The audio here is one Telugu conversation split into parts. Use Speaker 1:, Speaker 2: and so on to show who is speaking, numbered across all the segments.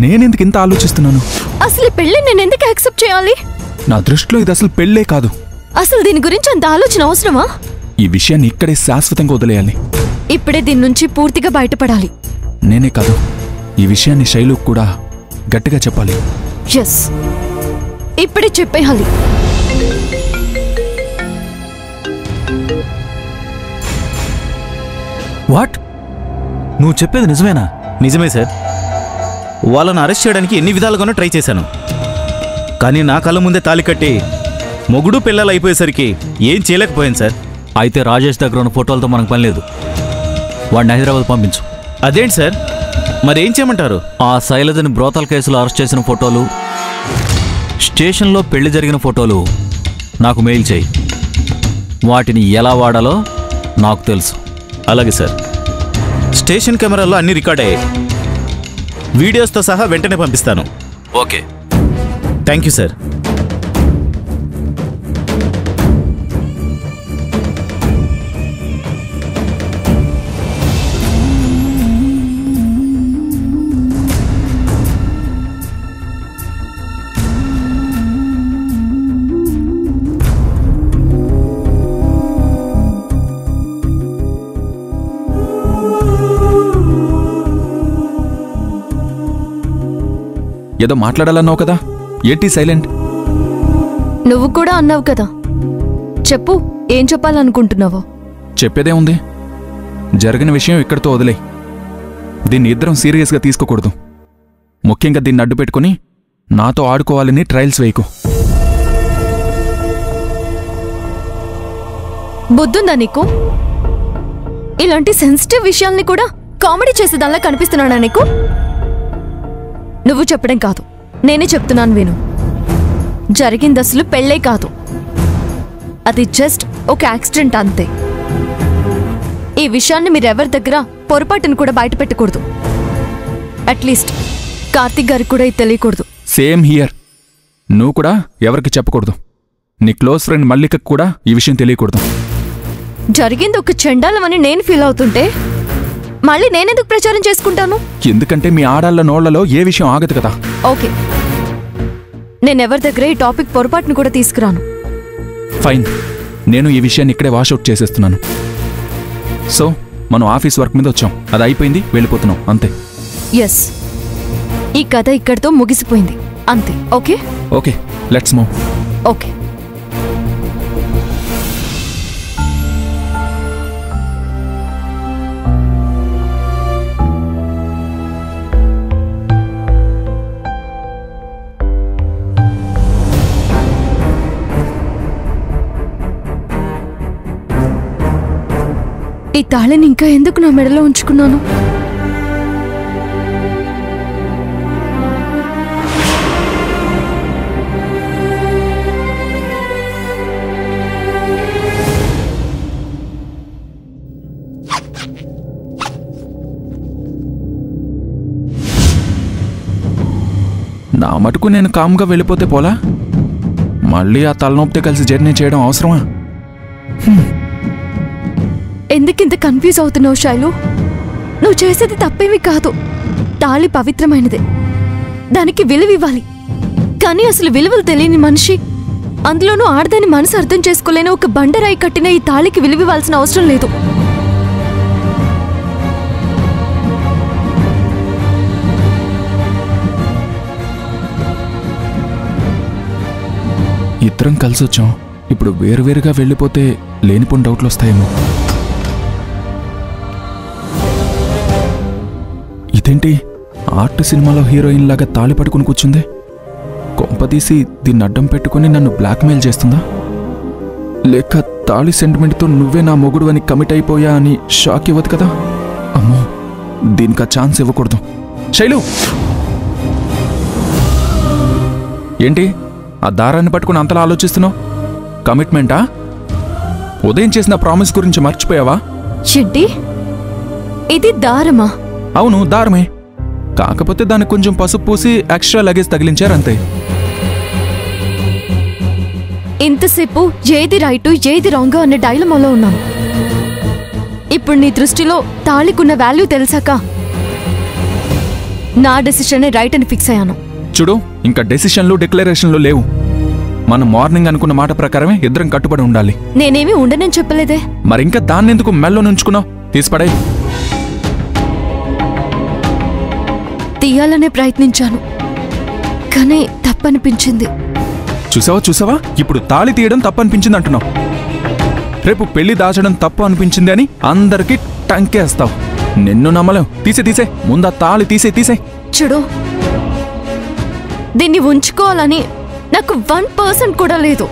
Speaker 1: నేనెందుకు ఇంత ఆలోచిస్తున్నాను?
Speaker 2: అసలు పెళ్లి నేను ఎందుకు యాక్సెప్ట్ చేయాలి?
Speaker 1: నా దృష్టిలో ఇది అసలు పెళ్లే కాదు.
Speaker 2: అసలు దీని గురించి అంత ఆలోచన అవసరమా?
Speaker 1: ఈ విషయాన్ని ఇక్కడే శాశ్వతంగా వదిలేయాలి.
Speaker 2: ఇప్పుడే దీని నుంచి పూర్తిగా బయటపడాలి.
Speaker 1: నేనే కాదు, ఈ విషయాన్ని శైలుకు కూడా గట్టిగా చెప్పాలి.
Speaker 2: ఎస్, ఇప్పుడే చెప్పేయాలి.
Speaker 3: వాట్? నువ్వు చెప్పేది నిజమేనా? నిజమే సార్. వాళ్ళని అరెస్ట్ చేయడానికి ఎన్ని విధాలుగానో ట్రై చేశాను. కానీ నా కళ్ళ ముందే తాళి కట్టి మొగుడు పిల్లలు అయిపోయేసరికి ఏం చేయలేకపోయాను సార్.
Speaker 4: అయితే రాజేష్ దగ్గర ఉన్న ఫోటోలతో మనకు పని లేదు. వాడిని హైదరాబాద్ పంపించు.
Speaker 3: అదేంటి సార్, మరేం చేయమంటారు?
Speaker 4: ఆ శైలజని బ్రోతల్ కేసులో అరెస్ట్ చేసిన ఫోటోలు, స్టేషన్లో పెళ్లి జరిగిన ఫోటోలు నాకు మెయిల్ చేయి. వాటిని ఎలా వాడాలో నాకు తెలుసు.
Speaker 3: అలాగే సార్. స్టేషన్ కెమెరాల్లో అన్ని రికార్డ్ అయ్యాయి. వీడియోస్తో సహా వెంటనే పంపిస్తాను.
Speaker 4: Okay,
Speaker 3: thank you sir.
Speaker 1: ఏదో మాట్లాడాలన్నావు కదా, ఏంటి సైలెంట్?
Speaker 2: నువ్వు కూడా అన్నావు కదా, చెప్పు, ఏం చెప్పాలనుకుంటున్నావో.
Speaker 1: చెప్పేదే ఉంది. జరిగిన విషయం ఇక్కడితో వదిలే. దీన్ని ఇద్దరం సీరియస్గా తీసుకోకూడదు. ముఖ్యంగా దీన్ని అడ్డు పెట్టుకుని నాతో ఆడుకోవాలని ట్రయల్స్ వేయకు.
Speaker 2: బుద్ధుందా నీకు? ఇలాంటి సెన్సిటివ్ విషయాల్ని కూడా కామెడీ చేసేదానిలా కనిపిస్తున్నానా నీకు? నువ్వు చెప్పడం కాదు, నేనే చెప్తున్నాను విను. జరిగింది అసలు పెళ్ళే కాదు, అది జస్ట్ ఒక యాక్సిడెంట్ అంతే. ఈ విషయాన్ని మీరెవరి దగ్గర పొరపాటును కూడా బయట పెట్టకూడదు. అట్లీస్ట్ కార్తిక్ గారికి కూడా ఇది తెలియకూడదు.
Speaker 1: Same here. నువ్వు కూడా ఎవరికి చెప్పకూడదు. నీ క్లోజ్ ఫ్రెండ్ మల్లికకు కూడా ఈ విషయం తెలియకూడదు.
Speaker 2: జరిగింది ఒక చెండాలమని నేను ఫీల్ అవుతుంటే మళ్ళీ నేనెందుకు ప్రచారం చేసుకుంటాను?
Speaker 1: ఎందుకంటే మీ ఆడాళ్ళ నోళ్లలో ఏ విషయం ఆగదు కదా.
Speaker 2: ఓకే, నేనెవరి దగ్గర ఈ టాపిక్ పొరపాటును కూడా తీసుకురాను.
Speaker 1: ఫైన్, నేను ఈ విషయాన్ని ఇక్కడే వాషౌట్ చేసేస్తున్నాను. సో మనం ఆఫీస్ వర్క్ మీద వచ్చాం, అది అయిపోయింది, వెళ్ళిపోతున్నాం అంతే.
Speaker 2: ఎస్, ఈ కథ ఇక్కడితో ముగిసిపోయింది అంతే. Okay
Speaker 1: okay, let's move.
Speaker 2: Okay. ఈ తాళిని ఇంకా ఎందుకు నా మెడలో ఉంచుకున్నాను?
Speaker 1: నా మటుకు నేను కామ్గా వెళ్ళిపోతే పోలా? మళ్ళీ ఆ తలనొప్పితో కలిసి జర్నీ చేయడం అవసరమా?
Speaker 2: ఎందుకింత కన్ఫ్యూజ్ అవుతున్నావు శైలు? నువ్వు చేసేది తప్పేమీ కాదు. తాళి పవిత్రమైనదే, దానికి విలువ ఇవ్వాలి. కానీ అసలు విలువలు తెలియని మనిషి, అందులోనూ ఆడదాని మనసు అర్థం చేసుకోలేని ఒక బండరాయి కట్టిన ఈ తాళికి విలువ ఇవ్వాల్సిన అవసరం లేదు.
Speaker 1: ఇద్దరం కలిసి వచ్చాం, ఇప్పుడు వేరువేరుగా వెళ్ళిపోతే లేనిపోని డౌట్లు వస్తాయేమో. ఇదేంటి ఆర్ట్ సినిమాలో హీరోయిన్ లాగా తాళి పట్టుకుని కూర్చుంది? కొంపదీసి దీన్ని అడ్డం పెట్టుకుని నన్ను బ్లాక్మెయిల్ చేస్తుందా? లేక తాళి సెంటిమెంట్తో నువ్వే నా మొగుడు అని కమిట్ అయిపోయా అని షాక్ ఇవ్వదు కదా? అమ్మో, దీనికి ఆ ఛాన్స్ ఇవ్వకూడదు. శైలు, ఏంటి ఆ దారాన్ని పట్టుకుని అంతలా ఆలోచిస్తున్నావు? కమిట్మెంటా? ఉదయం చేసిన ప్రామిస్ గురించి మర్చిపోయావా?
Speaker 2: ఏంటి ఇది దారమా?
Speaker 1: అవును, దారమే. కాకపోతే దానికి కొంచెం పసుపు పూసి ఎక్స్ట్రా లగేజ్ తగిలించారంతే.
Speaker 2: ఇంతసేపు ఏది రైటు ఏది రాంగ్ అన్న డైలమాలో ఉన్నాను. ఇప్పుడు నీ దృష్టిలో తాళికున్న వాల్యూ తెలిసాక నా డెసిషన్ రైట్ అని ఫిక్స్ అయ్యాను.
Speaker 1: చూడు, ఇంకా డెసిషన్లు డిక్లరేషన్లు లేవు. మనం మార్నింగ్ అనుకున్న మాట ప్రకారమే ఇద్దరం కట్టుబడి ఉండాలి.
Speaker 2: నేనేమి ఉండనని చెప్పలేదే.
Speaker 1: మరింకా దాన్నెందుకు మెల్లో నుంచుకున్నావు? తీసిపడే.
Speaker 2: తీయాలనే ప్రయత్నించాను, కానీ తప్పనిపించింది.
Speaker 1: చూసావా, ఇప్పుడు తాళి తీయడం తప్పు అనిపించింది అంటున్నావు. రేపు పెళ్లి దాచడం తప్పు అనిపించింది అని అందరికీ టంకేస్తావు. నిన్ను నమ్మలేం. తీసే ముందా తాళి తీసే.
Speaker 2: చూడు, దీన్ని ఉంచుకోవాలని నాకు 1% కూడా లేదు,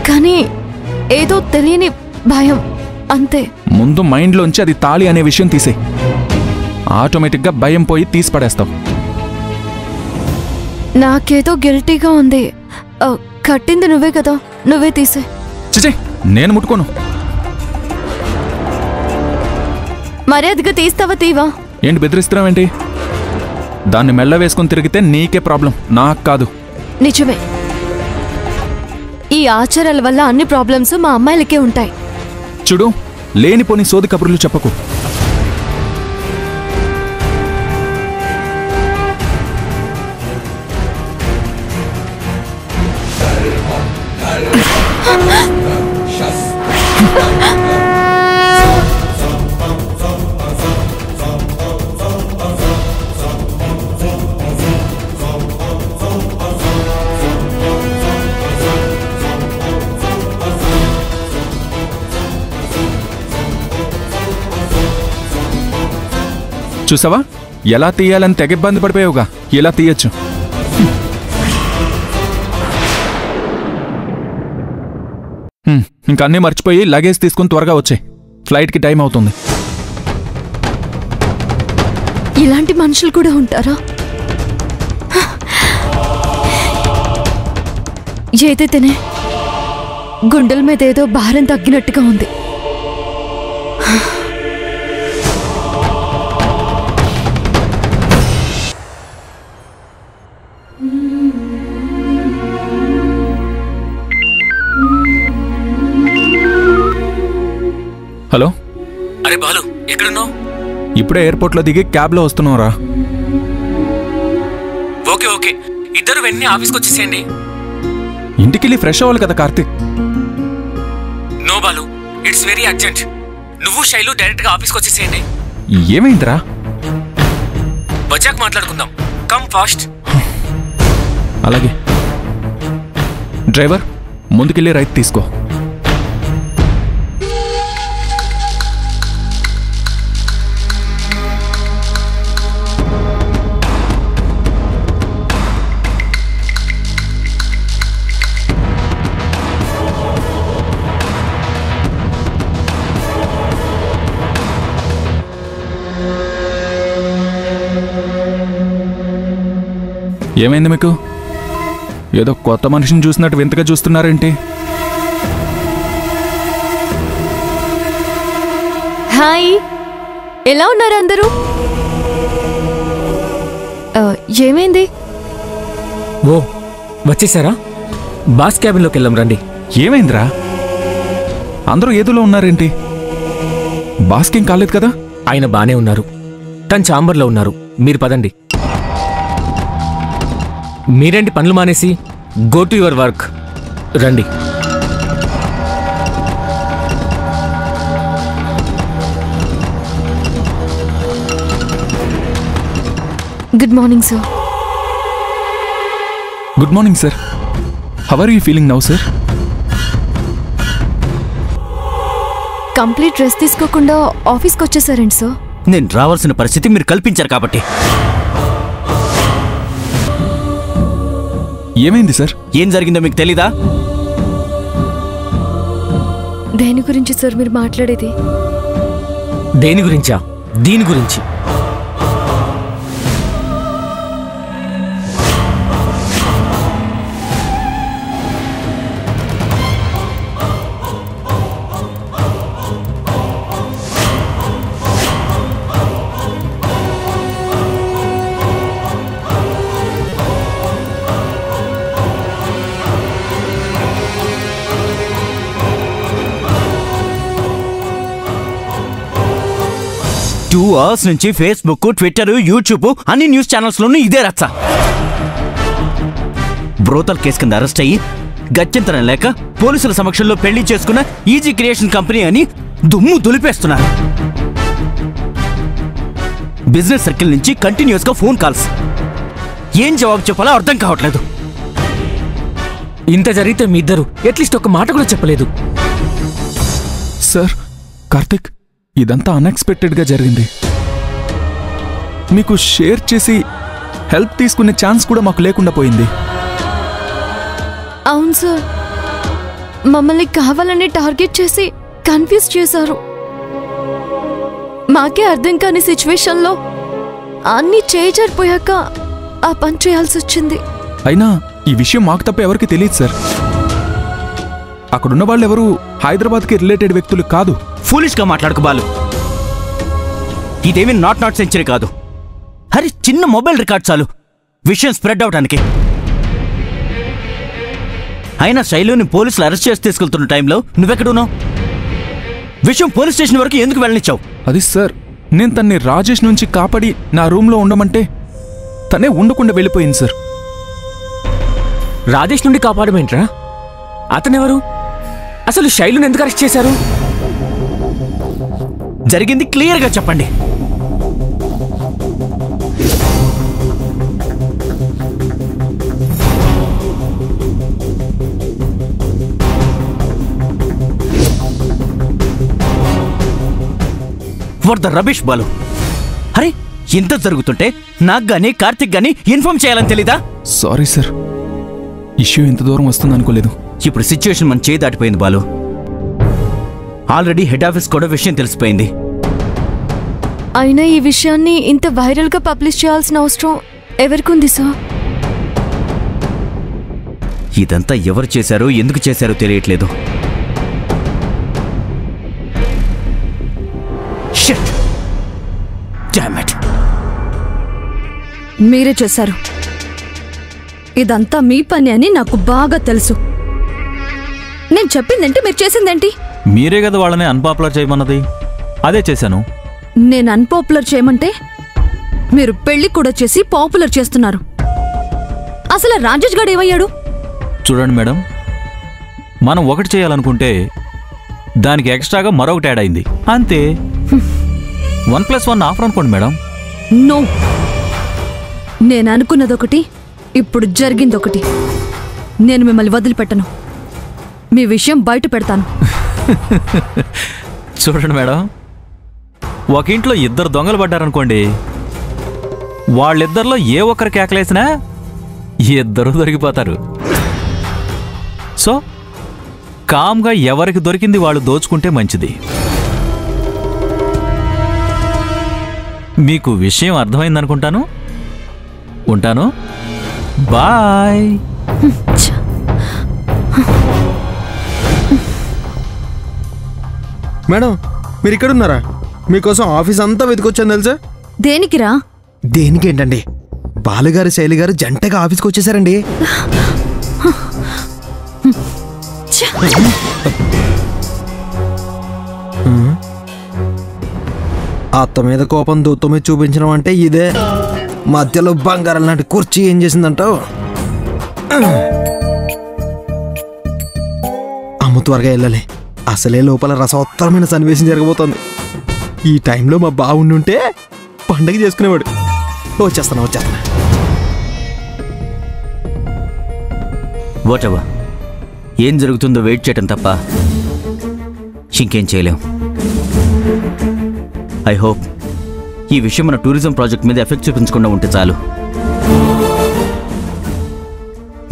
Speaker 2: కానీ ఏదో తెలియని భయం అంతే.
Speaker 1: ముందు మైండ్లోంచి అది తాళి అనే విషయం తీసే. ఆటోమేటిక్గా భయం పోయి తీసి పడేస్తావు.
Speaker 2: నాకేదో గిల్టీగా ఉంది. కట్టింది నువ్వే కదా, నువ్వే తీసే.
Speaker 1: చిచే, నేను ముట్టుకోను.
Speaker 2: మర్యాదగా తీస్తావా తీవా?
Speaker 1: ఏంటి బెదిరిస్తున్నావేంటి? దాన్ని మెల్ల వేసుకుని తిరిగితే నీకే ప్రాబ్లం, నాకు కాదు.
Speaker 2: నిజమే, ఈ ఆచారాల వల్ల అన్ని ప్రాబ్లమ్స్ మా అమ్మాయిలకే ఉంటాయి.
Speaker 1: చూడు, లేనిపోని సోది కబుర్లు చెప్పకు. చూసావా, ఎలా తీయాలని తెగ ఇబ్బంది పడిపోయావుగా. ఇలా తీయచ్చు. ఇంకా అన్నీ మర్చిపోయి లగేజ్ తీసుకుని త్వరగా వచ్చాయి. ఫ్లైట్కి టైం అవుతుంది.
Speaker 2: ఇలాంటి మనుషులు కూడా ఉంటారా? ఏదైతేనే గుండెల మీద ఏదో భారం తగ్గినట్టుగా ఉంది.
Speaker 1: హలో.
Speaker 4: అరే బాలు, ఎక్కడున్నావు?
Speaker 1: ఇప్పుడే ఎయిర్పోర్ట్లో దిగి క్యాబ్లో వస్తున్నావురా.
Speaker 4: ఓకే, ఇద్దరు వెంటనే ఆఫీస్కి వచ్చేసేయండి.
Speaker 1: ఇంటికెళ్ళి ఫ్రెష్ అవ్వాలి కదా Karthik.
Speaker 4: No Balu, it's very urgent. నువ్వు శైలు డైరెక్ట్గా ఆఫీస్కి వచ్చేసేయండి.
Speaker 1: ఏమైందిరా?
Speaker 4: బజాక్ మాట్లాడుకుందాం. Come fast.
Speaker 1: అలాగే. డ్రైవర్, ముందుకెళ్ళి రైట్ తీసుకో. ఏమైంది మీకు? ఏదో కొత్త మనిషిని చూసినట్టు వింతగా చూస్తున్నారేంటి?
Speaker 2: హాయ్, ఎలా ఉన్నారు అందరూ? ఏమైంది?
Speaker 5: ఓ, వచ్చేసారా? బాస్ క్యాబిన్లోకి వెళ్ళాం రండి.
Speaker 1: ఏమైందిరా? అందరూ ఏదులో ఉన్నారేంటి? బాస్కేం కాలేదు కదా?
Speaker 5: ఆయన బానే ఉన్నారు, తన ఛాంబర్లో ఉన్నారు. మీరు పదండి. మీరేంటి పనులు మానేసి? Go to your work. రండి.
Speaker 2: Good morning sir.
Speaker 1: Good morning sir. How are you feeling now sir?
Speaker 2: Complete rest తీసుకోకుండా ఆఫీస్కి వచ్చేసారండి సార్.
Speaker 3: నేను రావాల్సిన పరిస్థితి మీరు కల్పించారు కాబట్టి.
Speaker 1: ఏమైంది సార్?
Speaker 3: ఏం జరిగిందో మీకు తెలీదా?
Speaker 2: దేని గురించి సార్ మీరు మాట్లాడేది?
Speaker 5: దేని గురించా? దీని గురించి.
Speaker 3: 2 hours నుంచి ఫేస్బుక్, ట్విట్టర్, యూట్యూబ్ అన్ని న్యూస్ ఛానల్స్లోనూ ఇదే రచ్చ. బ్రోతల్ కేసు కింద అరెస్ట్ అయ్యి గత్యంతరం లేక పోలీసుల సమక్షంలో పెళ్లి చేసుకున్న ఈజీ క్రియేషన్ కంపెనీ అని దుమ్ము దులిపేస్తున్నారు. బిజినెస్ సర్కిల్ నుంచి కంటిన్యూస్ గా ఫోన్ కాల్స్. ఏం జవాబు చెప్పాలో అర్థం కావట్లేదు.
Speaker 5: ఇంత జరిగితే మీ ఇద్దరు అట్లీస్ట్ ఒక మాట కూడా చెప్పలేదు.
Speaker 1: సార్, కార్తిక్, ఇదంతా అన్ఎక్స్పెక్టెడ్గా జరిగింది. మీకు షేర్ చేసి హెల్ప్ తీసుకునే ఛాన్స్ కూడా మాకు లేకుండా పోయింది.
Speaker 2: అవును సార్, మమ్మల్ని కావాలని టార్గెట్ చేసి కన్ఫ్యూజ్ చేశారు. మాకే అర్థం కాని సిచ్యువేషన్లో అన్ని చేజారిపోయాక ఆ పని చేయాల్సి వచ్చింది.
Speaker 1: అయినా ఈ విషయం మాకు తప్ప ఎవరికి తెలియదు సార్. అక్కడున్న వాళ్ళెవరూ హైదరాబాద్కి రిలేటెడ్ వ్యక్తులు కాదు.
Speaker 3: ఫూలిష్గా మాట్లాడుకు బాలు. ఇదేమీ నాట్ సెంచరీ కాదు. హరి, చిన్న మొబైల్ రికార్డ్ చాలు విషయం స్ప్రెడ్ అవడానికి. అయినా శైలుని పోలీసులు అరెస్ట్ చేసి తీసుకెళ్తున్న టైంలో నువ్వెక్కడున్నావు? విషయం పోలీస్ స్టేషన్ వరకు ఎందుకు వెళ్ళనిచ్చావు?
Speaker 1: అది సార్, నేను తన్ని రాజేష్ నుంచి కాపాడి నా రూమ్లో ఉండమంటే తనే ఉండకుండా వెళ్ళిపోయింది సార్.
Speaker 5: రాజేష్ నుండి కాపాడమేంట్రా? అతనెవరు? అసలు శైలుని ఎందుకు అరెస్ట్ చేశారు?
Speaker 3: జరిగింది క్లియర్గా చెప్పండి. What the rubbish Balu. అరే, ఇంత జరుగుతుంటే నాకు గానీ కార్తిక్ గానీ ఇన్ఫార్మ్ చేయాలని తెలీదా?
Speaker 1: సారీ సార్, ఇష్యూ ఇంత దూరం వస్తుంది అనుకోలేదు.
Speaker 3: ఇప్పుడు సిచ్యువేషన్ మన చేయి దాటిపోయింది బాలు. ఆల్రెడీ హెడ్ ఆఫీస్ కూడా విషయం తెలిసిపోయింది.
Speaker 2: అయినా ఈ విషయాన్ని ఇంత వైరల్గా పబ్లిష్ చేయాల్సిన అవసరం ఎవరికుంది సార్?
Speaker 3: ఇదంతా ఎవరు చేశారో ఎందుకు చేశారో తెలియట్లేదు. Shit, damn it.
Speaker 6: మీరే చేశారు. ఇదంతా మీ పని అని నాకు బాగా తెలుసు. నేను చెప్పిందేంటి, మీరు చేసిందేంటి?
Speaker 4: మీరే కదా వాళ్ళని అన్పాపులర్ చేయమన్నది, అదే చేశాను.
Speaker 6: నేను అన్పాపులర్ చేయమంటే మీరు పెళ్లి కూడా చేసి పాపులర్ చేస్తున్నారు. అసలు రాజేష్ గారు ఏమయ్యాడు?
Speaker 4: చూడండి మేడం, మనం ఒకటి చేయాలనుకుంటే దానికి ఎక్స్ట్రాగా మరొకటి యాడ్ అయింది అంతే. 1+1 ఆఫర్ అనుకోండి మేడం.
Speaker 6: నో, నేను అనుకున్నదొకటి, ఇప్పుడు జరిగిందొకటి. నేను మిమ్మల్ని వదిలిపెట్టను. మీ విషయం బయట పెడతాను.
Speaker 4: చూడండి మేడం, ఒక ఇంట్లో 2 దొంగలు పడ్డారనుకోండి, వాళ్ళిద్దరిలో ఏ ఒక్కరు కేకలేసినా 2 దొరికిపోతారు. సో కామ్గా ఎవరికి దొరికింది వాళ్ళు దోచుకుంటే మంచిది. మీకు విషయం అర్థమైందనుకుంటాను. ఉంటాను, బాయ్.
Speaker 7: మేడం, మీరు ఇక్కడ ఉన్నారా? మీకోసం ఆఫీస్ అంతా వెతికొచ్చాను తెలుసా?
Speaker 6: దేనికిరా?
Speaker 7: దేనికేంటండి, బాలుగారు శైలి గారు జంటగా ఆఫీస్కి వచ్చేసారండి. అత్త మీద కోపం దూత్త మీద చూపించడం అంటే ఇదే. మధ్యలో బంగారం లాంటి కుర్చీ ఏం చేసిందంటావు? అమ్మ, త్వరగా వెళ్ళాలి. అసలే లోపల రసోత్తరమైన సన్నివేశం జరగబోతోంది. ఈ టైంలో మా బావుండుంటే పండగ చేసుకునేవాడు. వచ్చేస్తాను.
Speaker 3: వాటెవర్, ఏం జరుగుతుందో వెయిట్ చేయటం తప్ప ఇంకేం చేయలేం. ఐ హోప్ ఈ విషయం మన టూరిజం ప్రాజెక్ట్ మీద ఎఫెక్ట్ చూపించకుండా ఉంటే చాలు.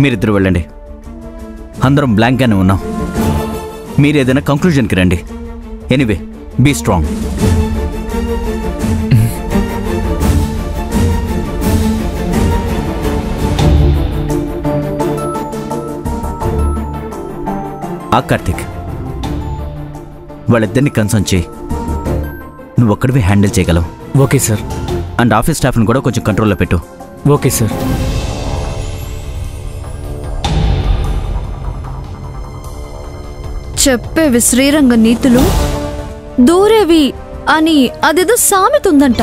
Speaker 3: మీరిద్దరు వెళ్ళండి, అందరం బ్లాంక్గానే ఉన్నాం. మీరు ఏదైనా కంక్లూజన్కి రండి. Anyway, be strong. కార్తిక్, వాళ్ళిద్దరిని కన్సర్న్ చేయి. నువ్వు ఒక్కడివి హ్యాండిల్ చేయగలవు.
Speaker 5: Okay sir.
Speaker 3: అండ్ ఆఫీస్ స్టాఫ్ని కూడా కొంచెం కంట్రోల్లో పెట్టు.
Speaker 5: Okay sir.
Speaker 6: చెప్పేవి శ్రీరంగ నీతులు, దూరేవి అని అదేదో సామెత ఉందంట.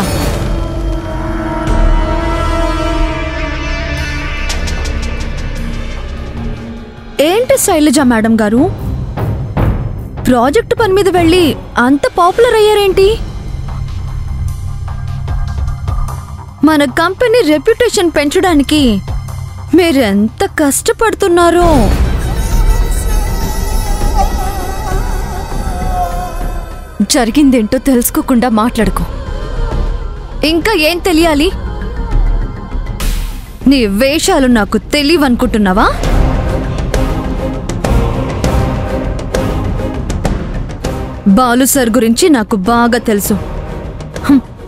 Speaker 6: ఏంటి శైలజ మేడం గారు, ప్రాజెక్టు పని మీద వెళ్ళి అంత పాపులర్ అయ్యారేంటి? మన కంపెనీ రెప్యుటేషన్ పెంచడానికి మీరెంత కష్టపడుతున్నారో.
Speaker 2: జరిగిందేంటో తెలుసుకోకుండా మాట్లాడుకో.
Speaker 6: ఇంకా ఏం తెలియాలి? నీ వేషాలు నాకు తెలియవనుకుంటున్నావా? బాలు సార్ గురించి నాకు బాగా తెలుసు.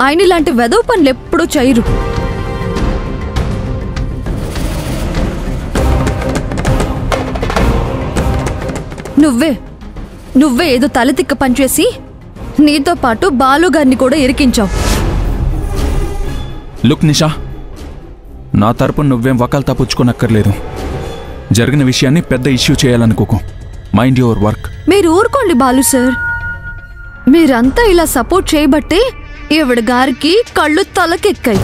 Speaker 6: ఆయన ఇలాంటి వెధవ పనులు ఎప్పుడూ చేయరు. నువ్వే ఏదో తలతిక్క పనిచేసి నీతో పాటు బాలుగారిని కూడా ఇరికించావు.
Speaker 1: లుక్ నిషా, నా తరపున నువ్వేం వకాలు తప్పుచ్చుకోనక్కర్లేదు. జరిగిన విషయాన్ని పెద్ద ఇష్యూ చేయాలనుకోకు. Mind your work.
Speaker 6: మీరు ఊరుకోండి బాలు సార్. మీరంతా ఇలా సపోర్ట్ చేయబట్టే ఈవిడ గారికి కళ్ళు తలకెక్కాయి.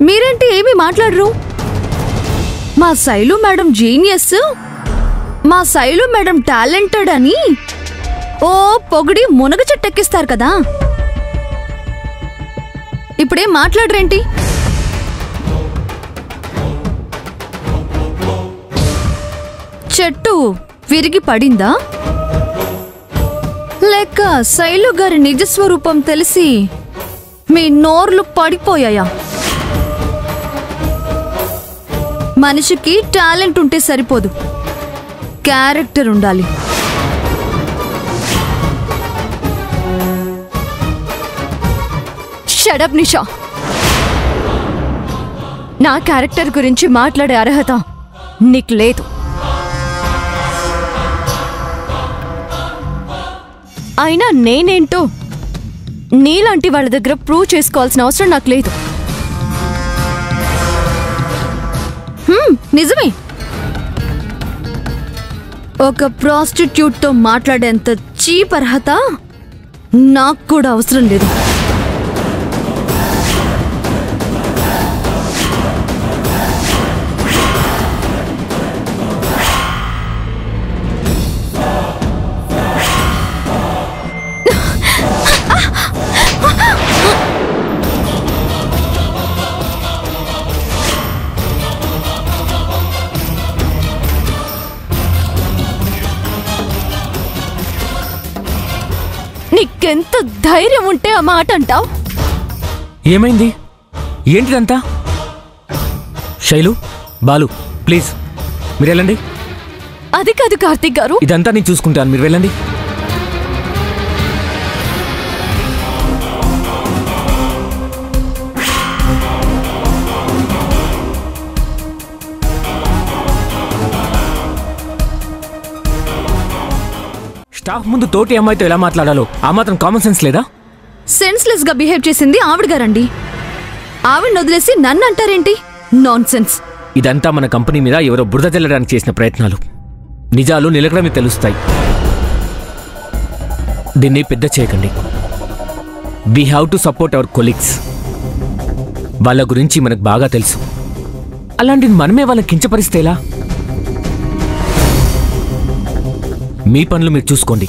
Speaker 6: మీరేంటి ఏమీ మాట్లాడరు? మా శైలు మేడం జీనియస్, మా శైలు మేడం టాలెంటెడ్ అని ఓ పొగిడి మునగ చెట్టెక్కిస్తారు కదా. ఇప్పుడేం మాట్లాడరేంటి? చెట్టు విరిగి పడిందా, లేక శైలు గారి నిజస్వరూపం తెలిసి మీ నోర్లు పడిపోయాయా? మనిషికి టాలెంట్ ఉంటే సరిపోదు, క్యారెక్టర్ ఉండాలి.
Speaker 2: షట్ అప్ నిషా. నా క్యారెక్టర్ గురించి మాట్లాడే అర్హత నీకు లేదు. అయినా నేనేంటో నీలాంటి వాళ్ళ దగ్గర ప్రూవ్ చేసుకోవాల్సిన అవసరం నాకు లేదు.
Speaker 6: నిజమే, ఒక ప్రాస్టిట్యూట్ తో మాట్లాడేంత చీప్ అర్హత నాకు కూడా అవసరం లేదు.
Speaker 2: నీకెంత ధైర్యం ఉంటే ఆ మాట అంటావు?
Speaker 5: ఏమైంది? ఏంటిదంతా? శైలు, బాలు, ప్లీజ్ మీరు వెళ్ళండి.
Speaker 2: అది కాదు కార్తీక్ గారు.
Speaker 5: ఇదంతా నేను చూసుకుంటాను, మీరు వెళ్ళండి. స్టాఫ్ ముందు తోటి అమ్మాయితో ఎలా మాట్లాడాలో ఆ మాత్రం కామన్ సెన్స్ లేదా?
Speaker 6: సెన్స్లెస్ గా బిహేవ్ చేసింది ఆవిడ గారండి. ఆవిడని వదిలేసి నన్ను అంటారేంటి? Non sense.
Speaker 5: ఇదంతా మన కంపెనీ మీద ఎవరో బురద చల్లడానికి చేసిన ప్రయత్నాలు. నిజాలు నిలకడమే తెలుస్తాయి. దీన్ని పెద్ద చేయకండి. We have to support our colleagues. వాళ్ళ గురించి మనకు బాగా తెలుసు. అలాంటిది మనమే వాళ్ళని కించపరిస్తే ఎలా? మీ పనులు మీరు చూసుకోండి.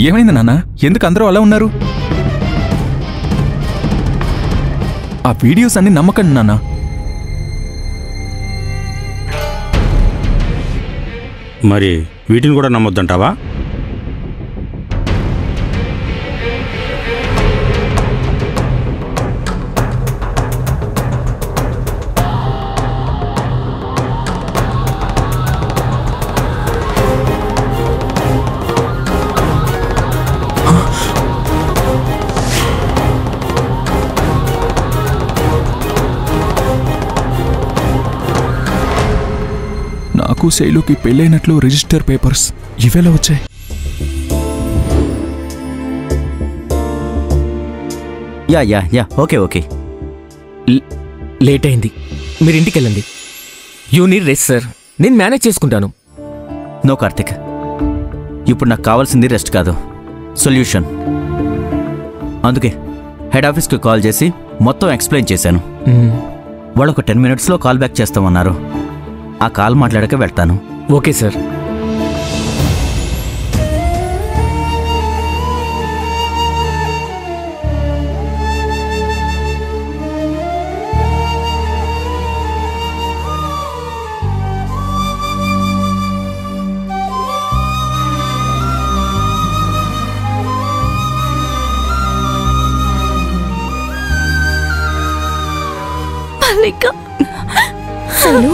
Speaker 1: ఏమైంది నాన్న? ఎందుకు అందరూ అలా ఉన్నారు? ఆ వీడియోస్ అన్ని నమ్మకండి నాన్న.
Speaker 8: మరి వీటిని కూడా నమ్మొద్దంటావా?
Speaker 1: నాకు శైలుకి పెళ్ళైనట్లు రిజిస్టర్ పేపర్స్ ఇవేలా వచ్చాయి?
Speaker 3: Yeah yeah yeah okay okay.
Speaker 5: Late అయింది, మీరు ఇంటికి వెళ్ళండి. యూ నీడ్ రెస్ట్ సార్, నేను మేనేజ్ చేసుకుంటాను.
Speaker 3: నో కార్తిక్, ఇప్పుడు నాకు కావాల్సింది రెస్ట్ కాదు, సొల్యూషన్. అందుకే హెడ్ ఆఫీస్కి కాల్ చేసి మొత్తం ఎక్స్ప్లెయిన్ చేశాను. వాళ్ళు ఒక 10 minutesలో కాల్ బ్యాక్ చేస్తామన్నారు. ఆ కాల్ మాట్లాడాక వెళ్తాను.
Speaker 5: Okay sir.
Speaker 2: శైలు